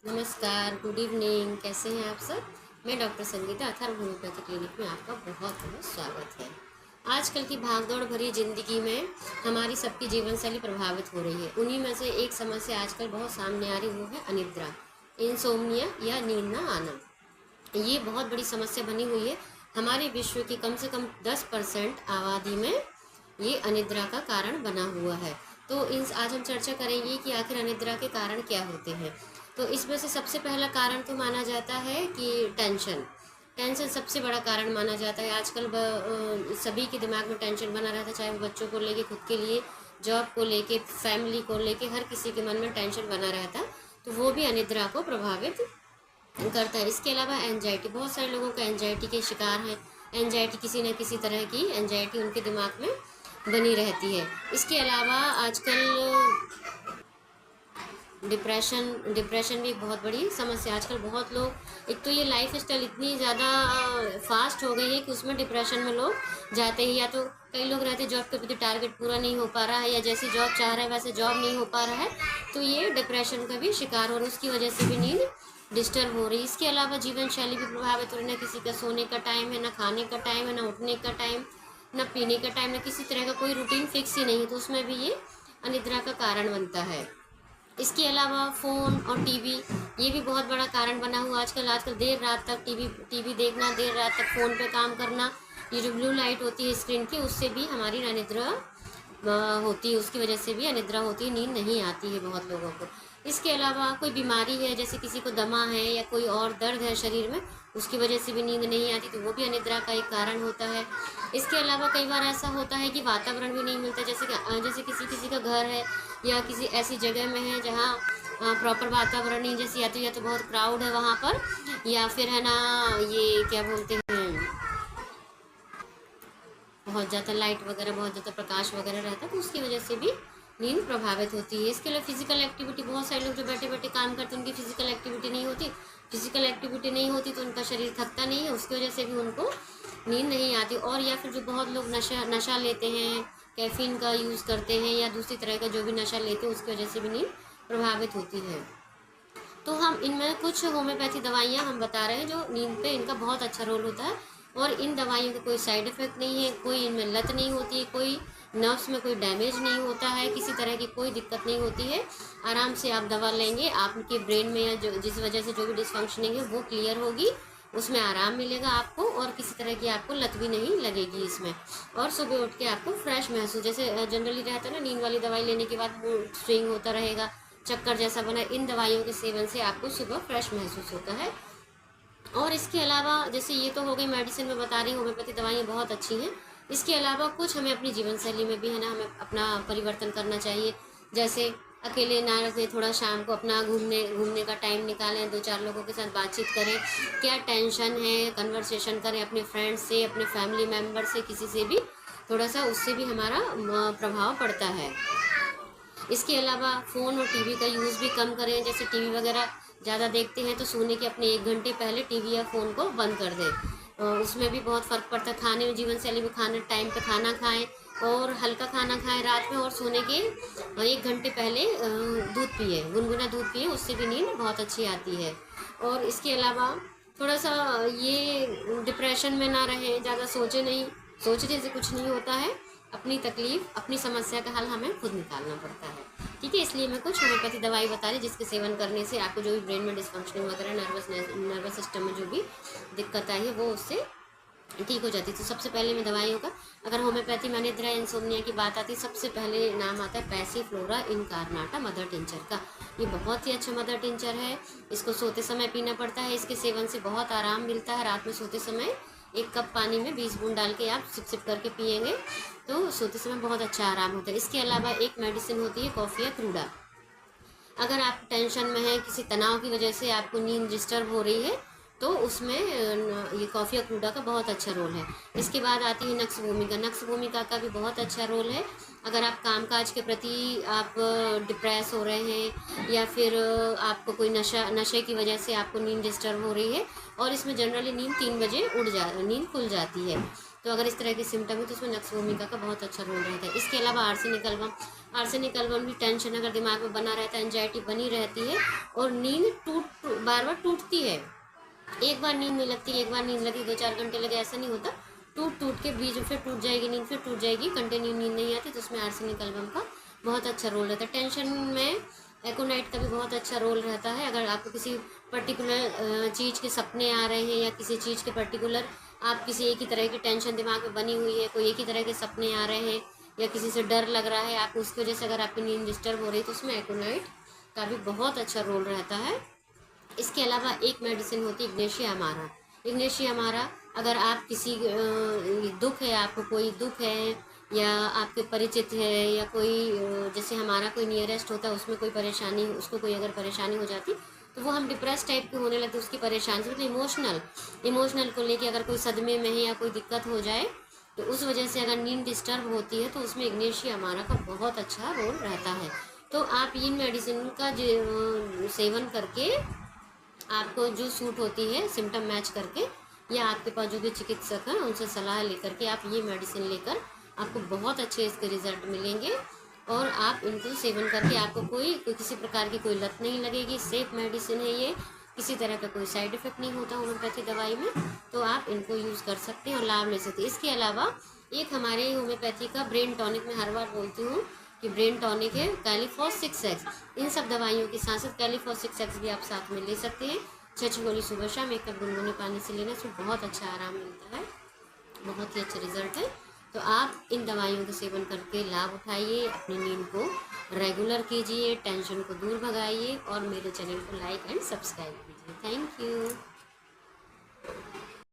नमस्कार, good evening. कैसे हैं आप सब? मैं doctor Sangeeta Atharva homeopathy clinic में आपका बहुत बहुत स्वागत है। आजकल की भागदौड़ भरी ज़िंदगी में हमारी सबकी जीवन शैली प्रभावित हो रही है। उन्हीं में से एक समस्या आजकल बहुत सामने आ रही, वो है अनिद्रा, इंसोम्निया या नींद ना आना। ये बहुत बड़ी समस्या बनी हुई है। हमारे विश्व की कम से कम 10% आबादी में ये अनिद्रा का कारण बना हुआ है। तो इन आज हम चर्चा करेंगे कि आखिर अनिद्रा के कारण क्या होते हैं। तो इसमें से सबसे पहला कारण तो माना जाता है कि टेंशन। टेंशन सबसे बड़ा कारण माना जाता है। आजकल सभी के दिमाग में टेंशन बना रहता है, चाहे वो बच्चों को लेके, खुद के लिए, जॉब को लेके, फैमिली को लेके, हर किसी के मन में टेंशन बना रहता है। तो वो भी अनिद्रा को प्रभावित करता है। इसके अलावा एंजाइटी, बहुत सारे लोगों का एंजाइटी के शिकार हैं। एंजाइटी, किसी न किसी तरह की एंजाइटी उनके दिमाग में बनी रहती है। इसके अलावा आजकल डिप्रेशन भी एक बहुत बड़ी समस्या। आजकल बहुत लोग, एक तो ये लाइफ स्टाइल इतनी ज़्यादा फास्ट हो गई है कि उसमें डिप्रेशन में लोग जाते ही, या तो कई लोग रहते हैं जॉब के प्रति टारगेट पूरा नहीं हो पा रहा है, या जैसी जॉब चाह रहे हैं वैसे जॉब नहीं हो पा रहा है, तो ये डिप्रेशन का भी शिकार हो रहा है। उसकी वजह से भी नींद डिस्टर्ब हो रही है। इसके अलावा जीवन शैली भी प्रभावित हो रही है। ना किसी का सोने का टाइम है, ना खाने का टाइम है, ना उठने का टाइम, ना पीने का टाइम, ना किसी तरह का कोई रूटीन फिक्स ही नहीं है। तो उसमें भी ये अनिद्रा का कारण बनता है। इसके अलावा फ़ोन और टीवी, ये भी बहुत बड़ा कारण बना हुआ आजकल देर रात तक टीवी देखना, देर रात तक फ़ोन पे काम करना। ये जो ब्लू लाइट होती है स्क्रीन की, उससे भी हमारी अनिद्रा होती है। उसकी वजह से भी अनिद्रा होती है, नींद नहीं आती है बहुत लोगों को। इसके अलावा कोई बीमारी है, जैसे किसी को दमा है या कोई और दर्द है शरीर में, उसकी वजह से भी नींद नहीं आती, तो वो भी अनिद्रा का एक कारण होता है। इसके अलावा कई बार ऐसा होता है कि वातावरण भी नहीं मिलता, जैसे किसी किसी का घर है या किसी ऐसी जगह में है जहाँ प्रॉपर वातावरण नहीं, जैसे या तो बहुत क्राउड है वहाँ पर, या फिर है ना, ये क्या बोलते हैं, बहुत ज़्यादा लाइट वगैरह, बहुत ज़्यादा प्रकाश वगैरह रहता है, तो उसकी वजह से भी नींद प्रभावित होती है। इसके अलावा फिजिकल एक्टिविटी, बहुत सारे लोग जो बैठे बैठे काम करते हैं उनकी फिजिकल एक्टिविटी नहीं होती। फिजिकल एक्टिविटी नहीं होती तो उनका शरीर थकता नहीं है, उसकी वजह से भी उनको नींद नहीं आती। और या फिर जो बहुत लोग नशा लेते हैं, कैफीन का यूज़ करते हैं, या दूसरी तरह का जो भी नशा लेते हैं, उसकी वजह से भी नींद प्रभावित होती है। तो हम इनमें कुछ होम्योपैथी दवाइयाँ हम बता रहे हैं जो नींद पे इनका बहुत अच्छा रोल होता है। और इन दवाइयों का कोई साइड इफ़ेक्ट नहीं है, कोई इनमें लत नहीं होती है, कोई नर्व्स में कोई डैमेज नहीं होता है, किसी तरह की कोई दिक्कत नहीं होती है। आराम से आप दवा लेंगे, आपके ब्रेन में या जो जिस वजह से जो भी डिसफंक्शनिंग है वो क्लियर होगी, उसमें आराम मिलेगा आपको, और किसी तरह की आपको लत भी नहीं लगेगी इसमें। और सुबह उठ के आपको फ्रेश महसूस, जैसे जनरली रहता है ना, नींद वाली दवाई लेने के बाद मूड स्विंग होता रहेगा, चक्कर जैसा बना, इन दवाइयों के सेवन से आपको सुबह फ्रेश महसूस होता है। और इसके अलावा, जैसे ये तो हो गई मेडिसिन में बता रही हूँ, होम्योपैथी दवाइयाँ बहुत अच्छी हैं। इसके अलावा कुछ हमें अपनी जीवन शैली में भी है ना, हमें अपना परिवर्तन करना चाहिए। जैसे अकेले ना रहे, थोड़ा शाम को अपना घूमने का टाइम निकालें, दो चार लोगों के साथ बातचीत करें, क्या टेंशन है कन्वर्सेशन करें अपने फ्रेंड्स से, अपने फैमिली मेम्बर से, किसी से भी थोड़ा सा, उससे भी हमारा प्रभाव पड़ता है। इसके अलावा फ़ोन और टीवी का यूज़ भी कम करें। जैसे टीवी वगैरह ज़्यादा देखते हैं तो सोने के अपने 1 घंटे पहले टीवी या फ़ोन को बंद कर दें। उसमें भी बहुत फ़र्क पड़ता है। खाने में, जीवन शैली में, खाने टाइम पे खाना खाएं और हल्का खाना खाएं रात में, और सोने के 1 घंटे पहले दूध पिए, गुनगुना दूध पिए, उससे भी नींद बहुत अच्छी आती है। और इसके अलावा थोड़ा सा ये डिप्रेशन में ना रहें, ज़्यादा सोचे नहीं, सोचने से कुछ नहीं होता है। अपनी तकलीफ, अपनी समस्या का हल हमें खुद निकालना पड़ता है। ठीक है, इसलिए मैं कुछ होम्योपैथी दवाई बता रही जिसके सेवन करने से आपको जो भी ब्रेन में डिस्फंक्शनिंग वगैरह, नर्वस सिस्टम में जो भी दिक्कत आई है वो उससे ठीक हो जाती है। तो सबसे पहले मैं दवाइयों का, अगर होम्योपैथी में अनिद्रा इंसोम्निया की बात आती है, सबसे पहले नाम आता है पैसीफ्लोरा इनकार्नाटा मदर टिंचर का। ये बहुत ही अच्छा मदर टिंचर है। इसको सोते समय पीना पड़ता है। इसके सेवन से बहुत आराम मिलता है। रात में सोते समय 1 कप पानी में 20 बूंद डाल के आप सिप सिप करके पिएंगे तो सोते समय बहुत अच्छा आराम होता है। इसके अलावा एक मेडिसिन होती है कॉफिया क्रूडा। अगर आप टेंशन में हैं, किसी तनाव की वजह से आपको नींद डिस्टर्ब हो रही है, तो उसमें ये कॉफिया क्रूडा का बहुत अच्छा रोल है। इसके बाद आती है नक्स भूमिका। नक्स भूमिका का भी बहुत अच्छा रोल है। अगर आप कामकाज के प्रति आप डिप्रेस हो रहे हैं, या फिर आपको कोई नशे की वजह से आपको नींद डिस्टर्ब हो रही है, और इसमें जनरली नींद खुल जाती है, तो अगर इस तरह के सिम्टम है तो उसमें नक्स भूमिका का बहुत अच्छा रोल रहता है। इसके अलावा आर्सेनिक एल्बम। आर्सेनिक एल्बम भी टेंशन अगर दिमाग में बना रहता है, एंजाइटी बनी रहती है और नींद बार बार टूटती है। एक बार नींद नहीं लगती, एक बार नींद लगी 2-4 घंटे लगे, ऐसा नहीं होता। टूट टूट के बीच में फिर टूट जाएगी नींद, फिर टूट जाएगी, कंटिन्यू नींद नहीं आती। तो उसमें आर्सेनिक एल्बम का बहुत अच्छा रोल रहता है। टेंशन में एकोनाइट का भी बहुत अच्छा रोल रहता है। अगर आपको किसी पर्टिकुलर चीज़ के सपने आ रहे हैं या किसी चीज़ के पर्टिकुलर आप किसी एक ही तरह की टेंशन दिमाग में बनी हुई है, कोई एक ही तरह के सपने आ रहे हैं या किसी से डर लग रहा है आपको, उसकी वजह से अगर आपकी नींद डिस्टर्ब हो रही है तो उसमें एकोनाइट का भी बहुत अच्छा रोल रहता है। इसके अलावा एक मेडिसिन होती है इग्नेशिया अमारा। इग्नेशिया अमारा, अगर आप किसी दुख है, आपको कोई दुख है या आपके परिचित है या कोई जैसे हमारा कोई नियरेस्ट होता है उसमें कोई परेशानी, उसको कोई अगर परेशानी हो जाती तो वो हम डिप्रेस टाइप के होने लगते, उसकी परेशानी से मतलब इमोशनल को लेके अगर कोई सदमे में है या कोई दिक्कत हो जाए तो उस वजह से अगर नींद डिस्टर्ब होती है तो उसमें इग्नेशिया अमारा का बहुत अच्छा रोल रहता है। तो आप इन मेडिसिन का सेवन करके आपको जो सूट होती है सिम्टम मैच करके या आपके पास जो भी चिकित्सक हैं उनसे सलाह लेकर के आप ये मेडिसिन लेकर आपको बहुत अच्छे इसके रिजल्ट मिलेंगे और आप इनको सेवन करके आपको कोई किसी प्रकार की कोई लत नहीं लगेगी। सेफ मेडिसिन है ये, किसी तरह का कोई साइड इफेक्ट नहीं होता होम्योपैथी दवाई में, तो आप इनको यूज़ कर सकते हैं और लाभ ले सकते हैं। इसके अलावा एक हमारे होम्योपैथी का ब्रेन टॉनिक, मैं हर बार बोलती हूँ कि ब्रेन टॉनिक है कैलीफॉस 6X। इन सब दवाइयों के साथ साथ कैलीफॉस 6X भी आप साथ में ले सकते हैं। 6 गोली सुबह शाम 1 कप गुनगुने पानी से लेने से बहुत अच्छा आराम मिलता है, बहुत ही अच्छा रिजल्ट है। तो आप इन दवाइयों का सेवन करके लाभ उठाइए, अपनी नींद को रेगुलर कीजिए, टेंशन को दूर भगाइए और मेरे चैनल को लाइक एंड सब्सक्राइब कीजिए। Thank you.